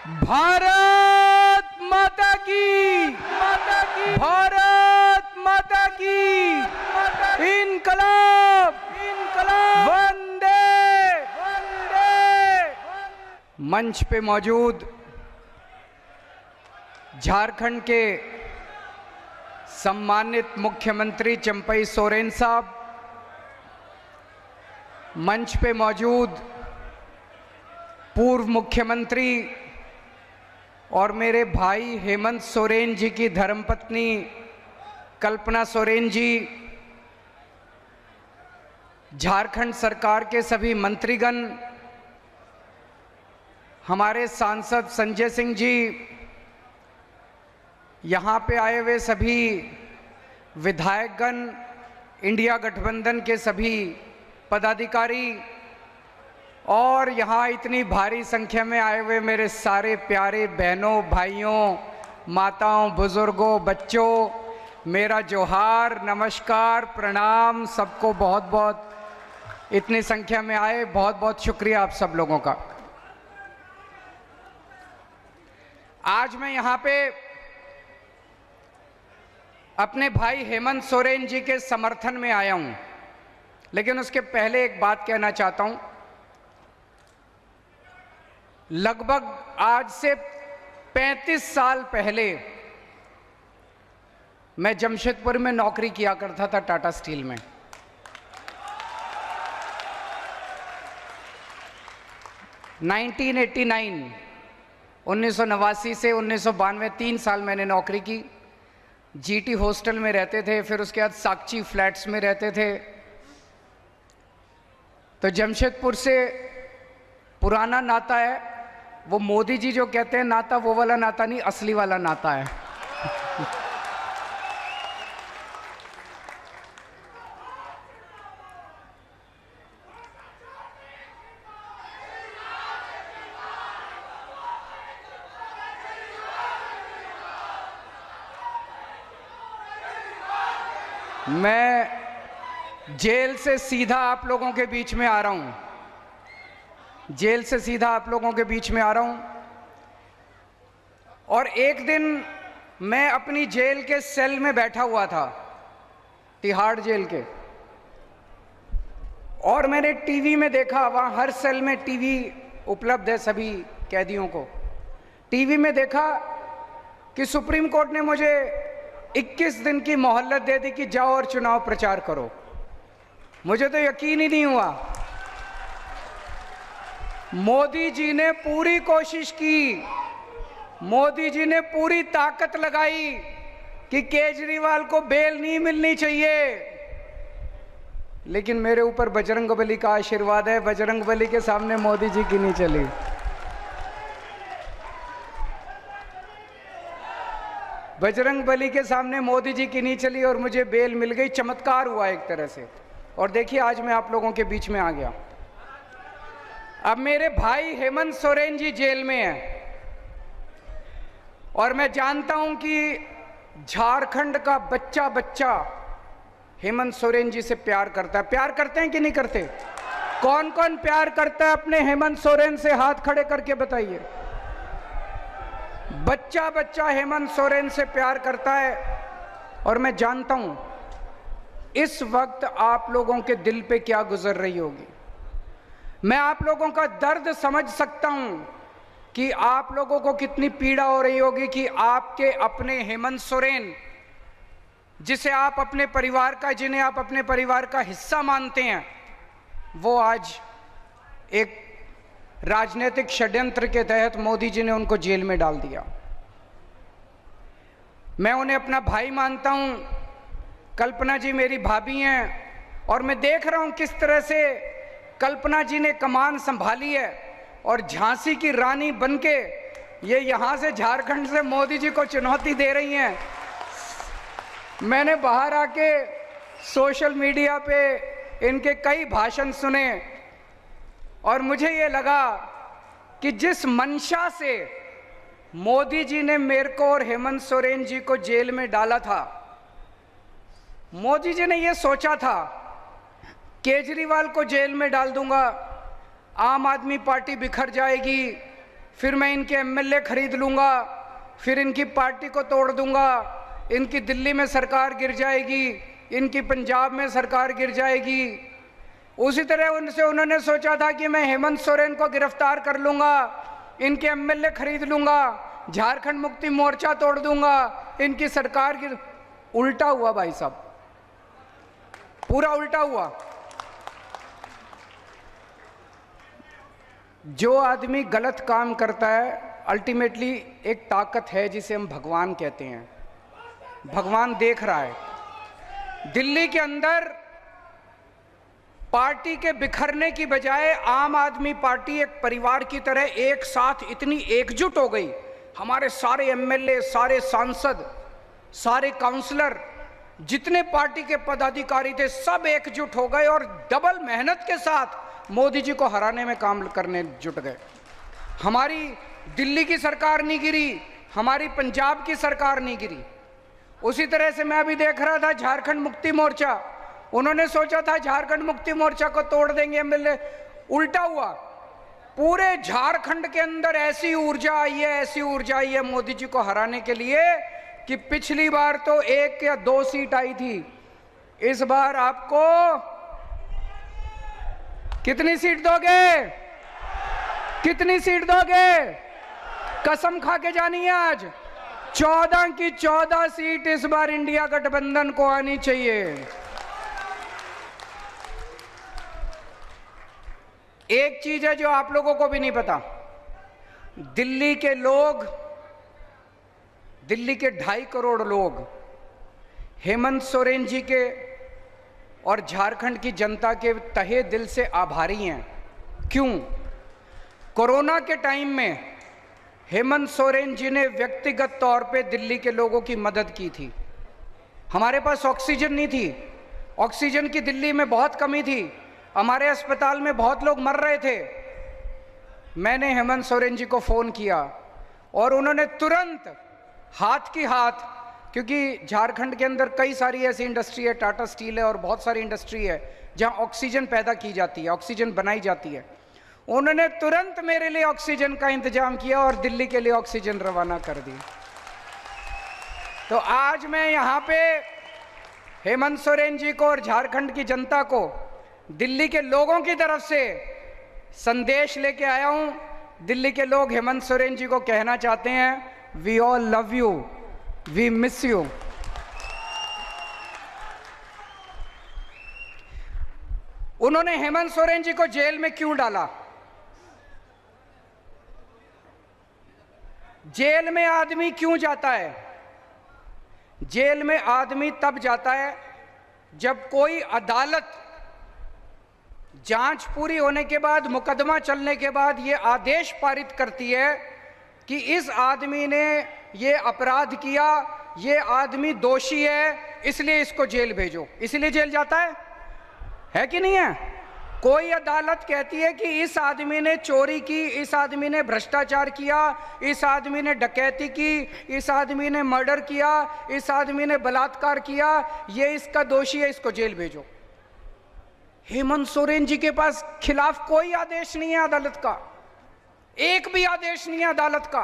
भारत माता की, भारत माता की, इनकलाब, वंदे, मंच पे मौजूद झारखंड के सम्मानित मुख्यमंत्री चंपई सोरेन साहब, मंच पे मौजूद पूर्व मुख्यमंत्री और मेरे भाई हेमंत सोरेन जी की धर्मपत्नी कल्पना सोरेन जी, झारखंड सरकार के सभी मंत्रीगण, हमारे सांसद संजय सिंह जी, यहाँ पे आए हुए सभी विधायकगण, इंडिया गठबंधन के सभी पदाधिकारी और यहाँ इतनी भारी संख्या में आए हुए मेरे सारे प्यारे बहनों, भाइयों, माताओं, बुजुर्गों, बच्चों, मेरा जोहार, नमस्कार, प्रणाम सबको। बहुत बहुत इतनी संख्या में आए, बहुत बहुत शुक्रिया आप सब लोगों का। आज मैं यहाँ पे अपने भाई हेमंत सोरेन जी के समर्थन में आया हूँ, लेकिन उसके पहले एक बात कहना चाहता हूँ। लगभग आज से 35 साल पहले मैं जमशेदपुर में नौकरी किया करता था टाटा स्टील में। (1989) 1989 से 1992 3 साल मैंने नौकरी की। जीटी हॉस्टल में रहते थे, फिर उसके बाद साक्षी फ्लैट्स में रहते थे। तो जमशेदपुर से पुराना नाता है। वो मोदी जी जो कहते हैं नाता, वो वाला नाता नहीं, असली वाला नाता है। मैं जेल से सीधा आप लोगों के बीच में आ रहा हूं, जेल से सीधा आप लोगों के बीच में आ रहा हूं। और एक दिन मैं अपनी जेल के सेल में बैठा हुआ था, तिहाड़ जेल के, और मैंने टीवी में देखा, वहां हर सेल में टीवी उपलब्ध है सभी कैदियों को। टीवी में देखा कि सुप्रीम कोर्ट ने मुझे 21 दिन की मोहलत दे दी कि जाओ और चुनाव प्रचार करो। मुझे तो यकीन ही नहीं हुआ। मोदी जी ने पूरी कोशिश की, मोदी जी ने पूरी ताकत लगाई कि केजरीवाल को बेल नहीं मिलनी चाहिए, लेकिन मेरे ऊपर बजरंगबली का आशीर्वाद है। बजरंगबली के सामने मोदी जी की नहीं चली। बजरंगबली के सामने मोदी जी की नहीं चली और मुझे बेल मिल गई। चमत्कार हुआ एक तरह से। और देखिए आज मैं आप लोगों के बीच में आ गया। अब मेरे भाई हेमंत सोरेन जी जेल में हैं और मैं जानता हूं कि झारखंड का बच्चा बच्चा हेमंत सोरेन जी से प्यार करता है। प्यार करते हैं कि नहीं करते? कौन कौन प्यार करता है अपने हेमंत सोरेन से? हाथ खड़े करके बताइए। बच्चा बच्चा हेमंत सोरेन से प्यार करता है। और मैं जानता हूं इस वक्त आप लोगों के दिल पे क्या गुजर रही होगी। मैं आप लोगों का दर्द समझ सकता हूं कि आप लोगों को कितनी पीड़ा हो रही होगी कि आपके अपने हेमंत सोरेन, जिसे आप अपने परिवार का, जिन्हें आप अपने परिवार का हिस्सा मानते हैं, वो आज एक राजनीतिक षड्यंत्र के तहत मोदी जी ने उनको जेल में डाल दिया। मैं उन्हें अपना भाई मानता हूं। कल्पना जी मेरी भाभी हैं और मैं देख रहा हूं किस तरह से कल्पना जी ने कमान संभाली है और झांसी की रानी बनके ये यहां से झारखंड से मोदी जी को चुनौती दे रही हैं। मैंने बाहर आके सोशल मीडिया पे इनके कई भाषण सुने और मुझे ये लगा कि जिस मंशा से मोदी जी ने मेरे को और हेमंत सोरेन जी को जेल में डाला था, मोदी जी ने ये सोचा था केजरीवाल को जेल में डाल दूंगा, आम आदमी पार्टी बिखर जाएगी, फिर मैं इनके एमएलए खरीद लूँगा, फिर इनकी पार्टी को तोड़ दूंगा, इनकी दिल्ली में सरकार गिर जाएगी, इनकी पंजाब में सरकार गिर जाएगी। उसी तरह उन्होंने सोचा था कि मैं हेमंत सोरेन को गिरफ्तार कर लूँगा, इनके एमएलए खरीद लूँगा, झारखंड मुक्ति मोर्चा तोड़ दूंगा, इनकी सरकार गिर। उल्टा हुआ भाई साहब, पूरा उल्टा हुआ। जो आदमी गलत काम करता है, अल्टीमेटली एक ताकत है जिसे हम भगवान कहते हैं। भगवान देख रहा है। दिल्ली के अंदर पार्टी के बिखरने की बजाय आम आदमी पार्टी एक परिवार की तरह एक साथ इतनी एकजुट हो गई। हमारे सारे एमएलए, सारे सांसद, सारे काउंसलर, जितने पार्टी के पदाधिकारी थे, सब एकजुट हो गए और डबल मेहनत के साथ मोदी जी को हराने में काम करने जुट गए। हमारी दिल्ली की सरकार नहीं गिरी, हमारी पंजाब की सरकार नहीं गिरी। उसी तरह से मैं अभी देख रहा था झारखंड मुक्ति मोर्चा, उन्होंने सोचा था झारखंड मुक्ति मोर्चा को तोड़ देंगे एमएलए, उल्टा हुआ। पूरे झारखंड के अंदर ऐसी ऊर्जा आई है, ऐसी ऊर्जा आई है मोदी जी को हराने के लिए कि पिछली बार तो 1 या 2 सीट आई थी, इस बार आपको कितनी सीट दोगे? कितनी सीट दोगे? कसम खा के जानिए आज 14 की 14 सीट इस बार इंडिया गठबंधन को आनी चाहिए। एक चीज है जो आप लोगों को भी नहीं पता, दिल्ली के लोग, दिल्ली के 2.5 करोड़ लोग हेमंत सोरेन जी के और झारखंड की जनता के तहे दिल से आभारी हैं। क्यों? कोरोना के टाइम में हेमंत सोरेन जी ने व्यक्तिगत तौर पे दिल्ली के लोगों की मदद की थी। हमारे पास ऑक्सीजन नहीं थी, ऑक्सीजन की दिल्ली में बहुत कमी थी, हमारे अस्पताल में बहुत लोग मर रहे थे। मैंने हेमंत सोरेन जी को फ़ोन किया और उन्होंने तुरंत हाथ की हाथ, क्योंकि झारखंड के अंदर कई सारी ऐसी इंडस्ट्री है, टाटा स्टील है और बहुत सारी इंडस्ट्री है जहां ऑक्सीजन पैदा की जाती है, ऑक्सीजन बनाई जाती है। उन्होंने तुरंत मेरे लिए ऑक्सीजन का इंतजाम किया और दिल्ली के लिए ऑक्सीजन रवाना कर दी। तो आज मैं यहाँ पे हेमंत सोरेन जी को और झारखंड की जनता को, दिल्ली के लोगों की तरफ से संदेश लेके आया हूं। दिल्ली के लोग हेमंत सोरेन जी को कहना चाहते हैं, we all love you, we miss you. उन्होंने हेमंत सोरेन जी को जेल में क्यों डाला? जेल में आदमी क्यों जाता है? जेल में आदमी तब जाता है जब कोई अदालत जांच पूरी होने के बाद, मुकदमा चलने के बाद ये आदेश पारित करती है कि इस आदमी ने ये अपराध किया, ये आदमी दोषी है, इसलिए इसको जेल भेजो। इसलिए जेल जाता है कि नहीं है? कोई अदालत कहती है कि इस आदमी ने चोरी की, इस आदमी ने भ्रष्टाचार किया, इस आदमी ने डकैती की, इस आदमी ने मर्डर किया, इस आदमी ने बलात्कार किया, ये इसका दोषी है, इसको जेल भेजो। हेमंत सोरेन जी के पास खिलाफ कोई आदेश नहीं है अदालत का, एक भी आदेश नहीं है अदालत का।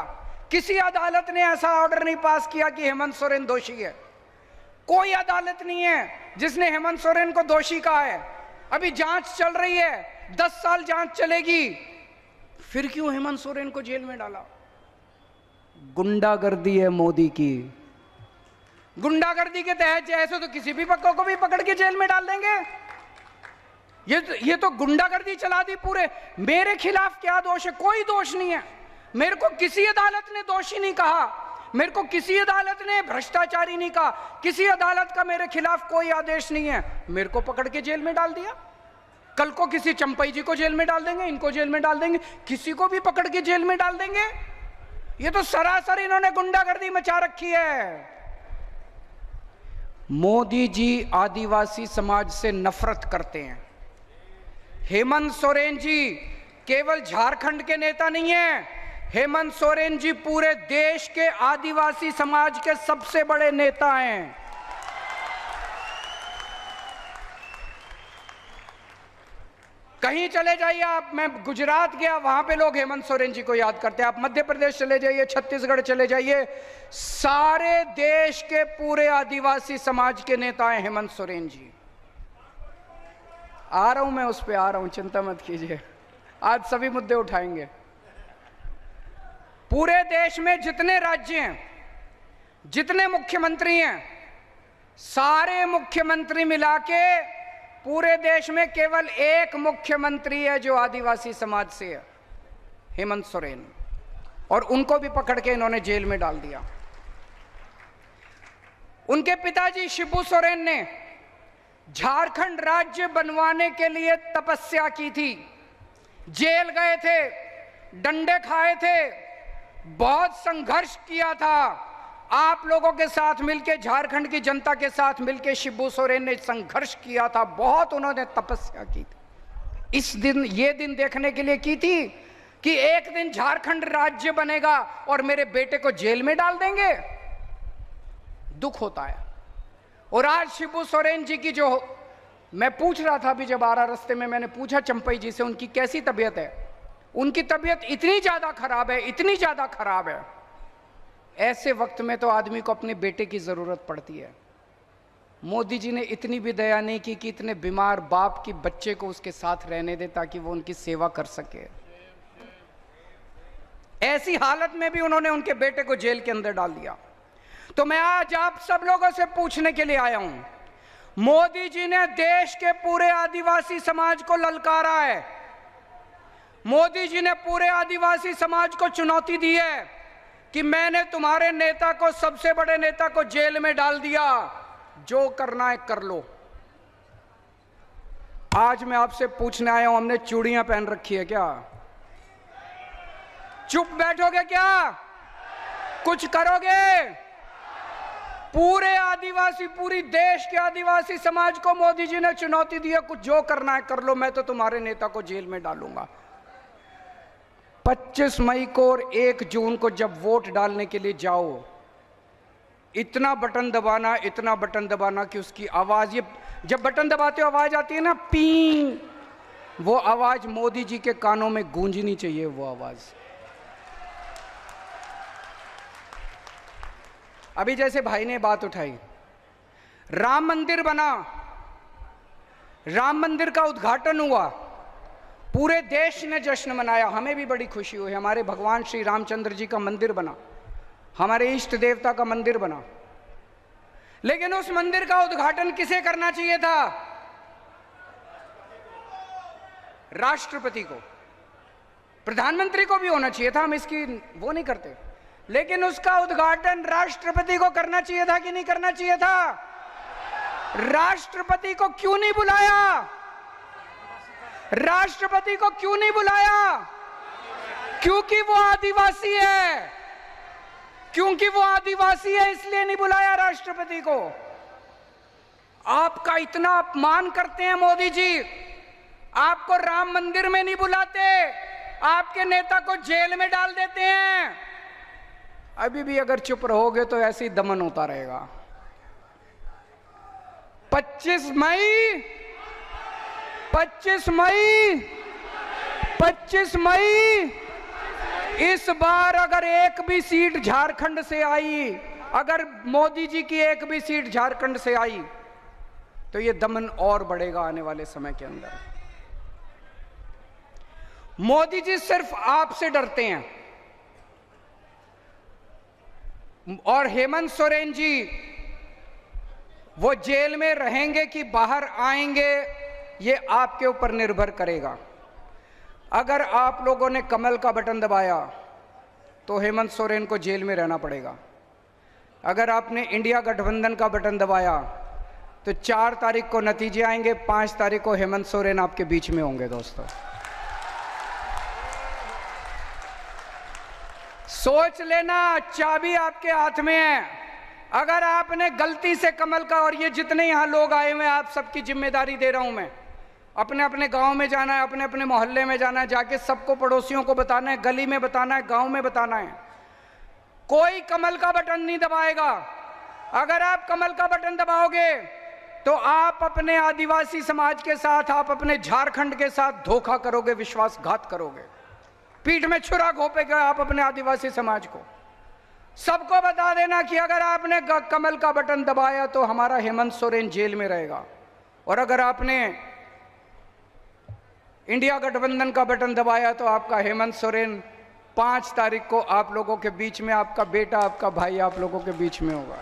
किसी अदालत ने ऐसा ऑर्डर नहीं पास किया कि हेमंत सोरेन दोषी है। कोई अदालत नहीं है जिसने हेमंत सोरेन को दोषी कहा है। अभी जांच चल रही है, 10 साल जांच चलेगी, फिर क्यों हेमंत सोरेन को जेल में डाला? गुंडागर्दी है मोदी की। गुंडागर्दी के तहत ऐसे तो किसी भी पक्का को भी पकड़ के जेल में डाल देंगे। ये तो गुंडागर्दी चला दी पूरे। मेरे खिलाफ क्या दोष है? कोई दोष नहीं है। मेरे को किसी अदालत ने दोषी नहीं कहा, मेरे को किसी अदालत ने भ्रष्टाचारी नहीं कहा, किसी अदालत का मेरे खिलाफ कोई आदेश नहीं है। मेरे को पकड़ के जेल में डाल दिया। कल को किसी चंपई जी को जेल में डाल देंगे, इनको जेल में डाल देंगे, किसी को भी पकड़ के जेल में डाल देंगे। ये तो सरासर इन्होंने गुंडागर्दी मचा रखी है। मोदी जी आदिवासी समाज से नफरत करते हैं। हेमंत सोरेन जी केवल झारखंड के नेता नहीं है, हेमंत सोरेन जी पूरे देश के आदिवासी समाज के सबसे बड़े नेता हैं। कहीं चले जाइए आप, मैं गुजरात गया, वहां पे लोग हेमंत सोरेन जी को याद करते हैं। आप मध्य प्रदेश चले जाइए, छत्तीसगढ़ चले जाइए, सारे देश के पूरे आदिवासी समाज के नेता हैं हेमंत सोरेन जी। आ रहा हूं मैं, उस पे आ रहा हूं, चिंता मत कीजिए, आज सभी मुद्दे उठाएंगे। पूरे देश में जितने राज्य हैं, जितने मुख्यमंत्री हैं, सारे मुख्यमंत्री मिला के पूरे देश में केवल एक मुख्यमंत्री है जो आदिवासी समाज से है, हेमंत सोरेन, और उनको भी पकड़ के इन्होंने जेल में डाल दिया। उनके पिताजी शिबू सोरेन ने झारखंड राज्य बनवाने के लिए तपस्या की थी, जेल गए थे, डंडे खाए थे, बहुत संघर्ष किया था। आप लोगों के साथ मिलकर, झारखंड की जनता के साथ मिलकर शिबू सोरेन ने संघर्ष किया था, बहुत उन्होंने तपस्या की थी। इस दिन, ये दिन देखने के लिए की थी कि एक दिन झारखंड राज्य बनेगा और मेरे बेटे को जेल में डाल देंगे। दुख होता है। और आज शिबू सोरेन जी की जो, मैं पूछ रहा था अभी जब आ रहा रास्ते में, मैंने पूछा चंपई जी से उनकी कैसी तबीयत है। उनकी तबीयत इतनी ज्यादा खराब है, इतनी ज्यादा खराब है। ऐसे वक्त में तो आदमी को अपने बेटे की जरूरत पड़ती है। मोदी जी ने इतनी भी दया नहीं की कि इतने बीमार बाप की बच्चे को उसके साथ रहने दे ताकि वो उनकी सेवा कर सके। ऐसी हालत में भी उन्होंने उनके बेटे को जेल के अंदर डाल दिया। तो मैं आज आप सब लोगों से पूछने के लिए आया हूं, मोदी जी ने देश के पूरे आदिवासी समाज को ललकारा है, मोदी जी ने पूरे आदिवासी समाज को चुनौती दी है कि मैंने तुम्हारे नेता को, सबसे बड़े नेता को जेल में डाल दिया, जो करना है कर लो। आज मैं आपसे पूछने आया हूं, हमने चूड़ियां पहन रखी है क्या? चुप बैठोगे क्या? कुछ करोगे? पूरे आदिवासी, पूरी देश के आदिवासी समाज को मोदी जी ने चुनौती दी है, कुछ जो करना है कर लो, मैं तो तुम्हारे नेता को जेल में डालूंगा। 25 मई को और 1 जून को जब वोट डालने के लिए जाओ, इतना बटन दबाना, इतना बटन दबाना कि उसकी आवाज, ये जब बटन दबाते हो आवाज आती है ना, पी, वो आवाज मोदी जी के कानों में गूंजनी चाहिए। वो आवाज अभी जैसे भाई ने बात उठाई, राम मंदिर बना, राम मंदिर का उद्घाटन हुआ, पूरे देश ने जश्न मनाया, हमें भी बड़ी खुशी हुई। हमारे भगवान श्री रामचंद्र जी का मंदिर बना, हमारे इष्ट देवता का मंदिर बना। लेकिन उस मंदिर का उद्घाटन किसे करना चाहिए था? राष्ट्रपति को, प्रधानमंत्री को भी होना चाहिए था, हम इसकी वो नहीं करते। लेकिन उसका उद्घाटन राष्ट्रपति को करना चाहिए था कि नहीं करना चाहिए था? राष्ट्रपति को क्यों नहीं बुलाया? राष्ट्रपति को क्यों नहीं बुलाया? क्योंकि वो आदिवासी है, क्योंकि वो आदिवासी है, इसलिए नहीं बुलाया राष्ट्रपति को। आपका इतना अपमान करते हैं मोदी जी, आपको राम मंदिर में नहीं बुलाते, आपके नेता को जेल में डाल देते हैं। अभी भी अगर चुप रहोगे तो ऐसे ही दमन होता रहेगा। 25 मई 25 मई 25 मई इस बार अगर एक भी सीट झारखंड से आई, अगर मोदी जी की एक भी सीट झारखंड से आई, तो ये दमन और बढ़ेगा आने वाले समय के अंदर। मोदी जी सिर्फ आपसे डरते हैं, और हेमंत सोरेन जी वो जेल में रहेंगे कि बाहर आएंगे, ये आपके ऊपर निर्भर करेगा। अगर आप लोगों ने कमल का बटन दबाया तो हेमंत सोरेन को जेल में रहना पड़ेगा। अगर आपने इंडिया गठबंधन का बटन दबाया तो 4 तारीख को नतीजे आएंगे, 5 तारीख को हेमंत सोरेन आपके बीच में होंगे। दोस्तों, सोच लेना, चाबी आपके हाथ में है। अगर आपने गलती से कमल का, और ये जितने यहां लोग आए हुए हैं, आप सबकी जिम्मेदारी दे रहा हूं मैं, अपने अपने गांव में जाना है, अपने अपने मोहल्ले में जाना है, जाके सबको, पड़ोसियों को बताना है, गली में बताना है, गांव में बताना है। कोई कमल का बटन नहीं दबाएगा। अगर आप कमल का बटन दबाओगे तो आप अपने आदिवासी समाज के साथ, आप अपने झारखंड के साथ धोखा करोगे, विश्वासघात करोगे, पीठ में छुरा घोंपेगे आप अपने आदिवासी समाज को। सबको बता देना कि अगर आपने कमल का बटन दबाया तो हमारा हेमंत सोरेन जेल में रहेगा, और अगर आपने इंडिया गठबंधन का बटन दबाया तो आपका हेमंत सोरेन 5 तारीख को आप लोगों के बीच में, आपका बेटा, आपका भाई आप लोगों के बीच में होगा।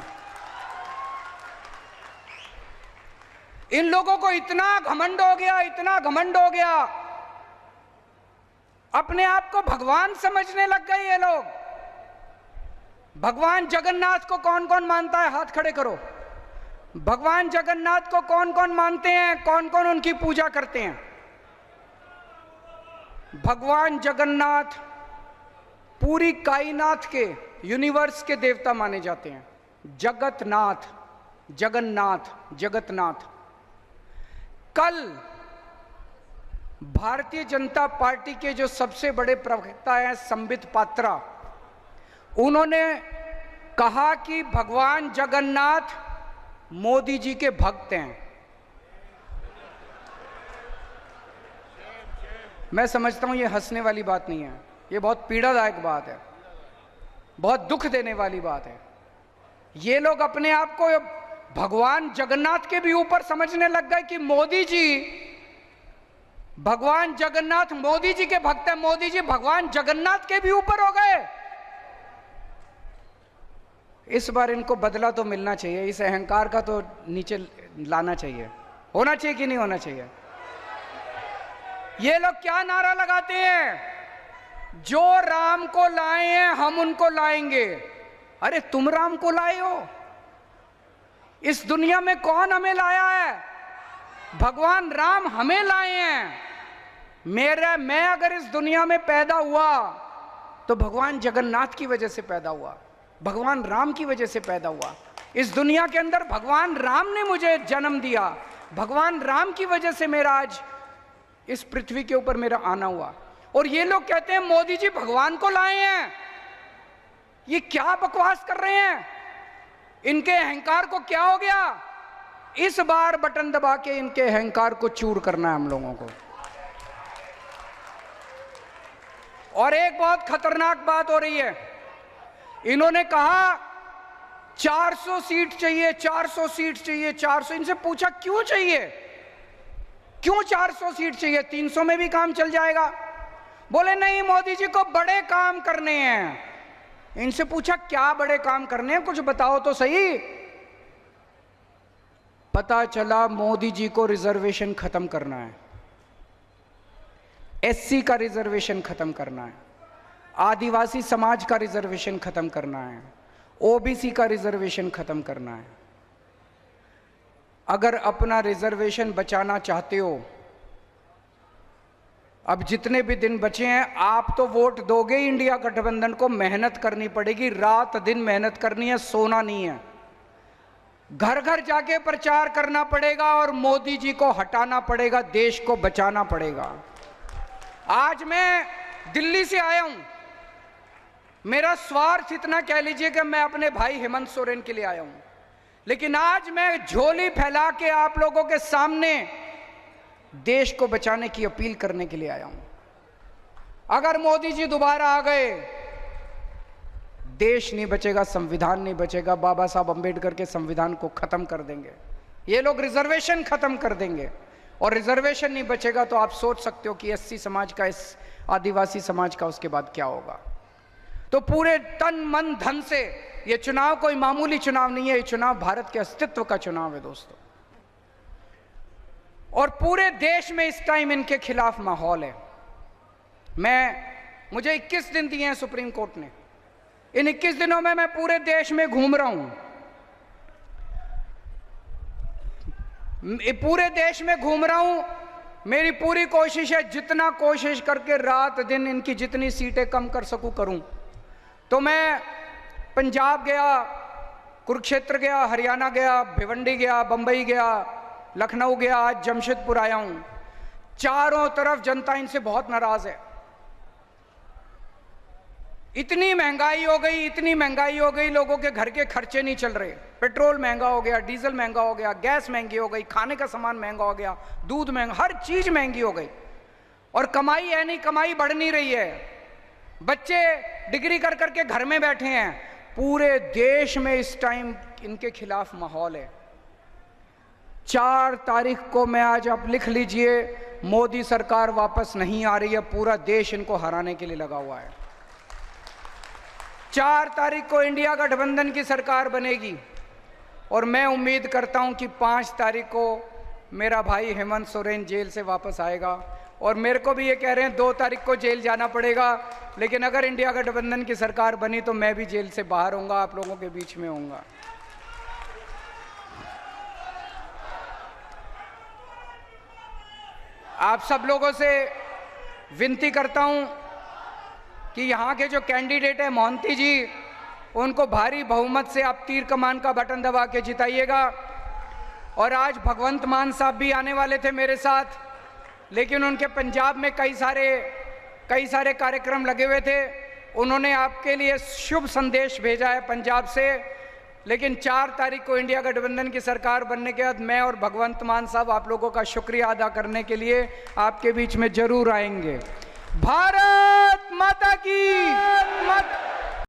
इन लोगों को इतना घमंड हो गया, इतना घमंड हो गया, अपने आप को भगवान समझने लग गए ये लोग। भगवान जगन्नाथ को कौन कौन मानता है? हाथ खड़े करो। भगवान जगन्नाथ को कौन कौन मानते हैं? कौन कौन उनकी पूजा करते हैं? भगवान जगन्नाथ पूरी कायनात के, यूनिवर्स के देवता माने जाते हैं। जगतनाथ, जगन्नाथ, जगतनाथ। कल भारतीय जनता पार्टी के जो सबसे बड़े प्रवक्ता हैं संबित पात्रा, उन्होंने कहा कि भगवान जगन्नाथ मोदी जी के भक्त हैं। मैं समझता हूं ये हंसने वाली बात नहीं है, ये बहुत पीड़ादायक बात है, बहुत दुख देने वाली बात है। ये लोग अपने आप को भगवान जगन्नाथ के भी ऊपर समझने लग गए कि मोदी जी, भगवान जगन्नाथ मोदी जी के भक्त हैं, मोदी जी भगवान जगन्नाथ के भी ऊपर हो गए। इस बार इनको बदला तो मिलना चाहिए, इस अहंकार का तो नीचे लाना चाहिए। होना चाहिए कि नहीं होना चाहिए? ये लोग क्या नारा लगाते हैं? जो राम को लाए हैं हम उनको लाएंगे। अरे तुम राम को लाए हो? इस दुनिया में कौन हमें लाया है? भगवान राम हमें लाए हैं। मैं अगर इस दुनिया में पैदा हुआ तो भगवान जगन्नाथ की वजह से पैदा हुआ, भगवान राम की वजह से पैदा हुआ। इस दुनिया के अंदर भगवान राम ने मुझे जन्म दिया, भगवान राम की वजह से मेरा आज इस पृथ्वी के ऊपर मेरा आना हुआ। और ये लोग कहते हैं मोदी जी भगवान को लाए हैं। ये क्या बकवास कर रहे हैं? इनके अहंकार को क्या हो गया? इस बार बटन दबा के इनके अहंकार को चूर करना है हम लोगों को। और एक बहुत खतरनाक बात हो रही है, इन्होंने कहा 400 सीट चाहिए, 400 सीट चाहिए, 400। इनसे पूछा क्यों चाहिए, क्यों 400 सीट चाहिए? 300 में भी काम चल जाएगा। बोले नहीं, मोदी जी को बड़े काम करने हैं। इनसे पूछा क्या बड़े काम करने हैं, कुछ बताओ तो सही। पता चला मोदी जी को रिजर्वेशन खत्म करना है, एससी का रिजर्वेशन खत्म करना है, आदिवासी समाज का रिजर्वेशन खत्म करना है, ओबीसी का रिजर्वेशन खत्म करना है। अगर अपना रिजर्वेशन बचाना चाहते हो, अब जितने भी दिन बचे हैं आप तो वोट दोगे इंडिया गठबंधन को। मेहनत करनी पड़ेगी, रात दिन मेहनत करनी है, सोना नहीं है। घर घर जाके प्रचार करना पड़ेगा और मोदी जी को हटाना पड़ेगा, देश को बचाना पड़ेगा। आज मैं दिल्ली से आया हूं, मेरा स्वार्थ इतना कह लीजिए कि मैं अपने भाई हेमंत सोरेन के लिए आया हूं, लेकिन आज मैं झोली फैला के आप लोगों के सामने देश को बचाने की अपील करने के लिए आया हूं। अगर मोदी जी दोबारा आ गए, देश नहीं बचेगा, संविधान नहीं बचेगा। बाबा साहब अंबेडकर के संविधान को खत्म कर देंगे ये लोग, रिजर्वेशन खत्म कर देंगे। और रिजर्वेशन नहीं बचेगा तो आप सोच सकते हो कि एससी समाज का, इस आदिवासी समाज का उसके बाद क्या होगा। तो पूरे तन मन धन से, ये चुनाव कोई मामूली चुनाव नहीं है, ये चुनाव भारत के अस्तित्व का चुनाव है दोस्तों। और पूरे देश में इस टाइम इनके खिलाफ माहौल है। मुझे 21 दिन दिए हैं सुप्रीम कोर्ट ने। इन 21 दिनों में मैं पूरे देश में घूम रहा हूं, पूरे देश में घूम रहा हूं। मेरी पूरी कोशिश है, जितना कोशिश करके रात दिन इनकी जितनी सीटें कम कर सकूं करूं। तो मैं पंजाब गया, कुरुक्षेत्र गया, हरियाणा गया, भिवंडी गया, बंबई गया, लखनऊ गया, आज जमशेदपुर आया हूं। चारों तरफ जनता इनसे बहुत नाराज है। इतनी महंगाई हो गई, इतनी महंगाई हो गई, लोगों के घर के खर्चे नहीं चल रहे। पेट्रोल महंगा हो गया, डीजल महंगा हो गया, गैस महंगी हो गई, खाने का सामान महंगा हो गया, दूध महंगा, हर चीज महंगी हो गई। और कमाई है नहीं, कमाई बढ़ नहीं रही है। बच्चे डिग्री कर करके घर में बैठे हैं। पूरे देश में इस टाइम इनके खिलाफ माहौल है। 4 तारीख को मैं आज आप लिख लीजिए, मोदी सरकार वापस नहीं आ रही है। पूरा देश इनको हराने के लिए लगा हुआ है। 4 तारीख को इंडिया गठबंधन की सरकार बनेगी और मैं उम्मीद करता हूं कि 5 तारीख को मेरा भाई हेमंत सोरेन जेल से वापस आएगा। और मेरे को भी ये कह रहे हैं 2 तारीख को जेल जाना पड़ेगा, लेकिन अगर इंडिया गठबंधन की सरकार बनी तो मैं भी जेल से बाहर होऊंगा, आप लोगों के बीच में होऊंगा। आप सब लोगों से विनती करता हूं कि यहाँ के जो कैंडिडेट है मोहंती जी, उनको भारी बहुमत से आप तीर कमान का बटन दबा के जिताइएगा। और आज भगवंत मान साहब भी आने वाले थे मेरे साथ, लेकिन उनके पंजाब में कई सारे कार्यक्रम लगे हुए थे। उन्होंने आपके लिए शुभ संदेश भेजा है पंजाब से। लेकिन 4 तारीख को इंडिया गठबंधन की सरकार बनने के बाद मैं और भगवंत मान साहब आप लोगों का शुक्रिया अदा करने के लिए आपके बीच में जरूर आएंगे। भारत माता की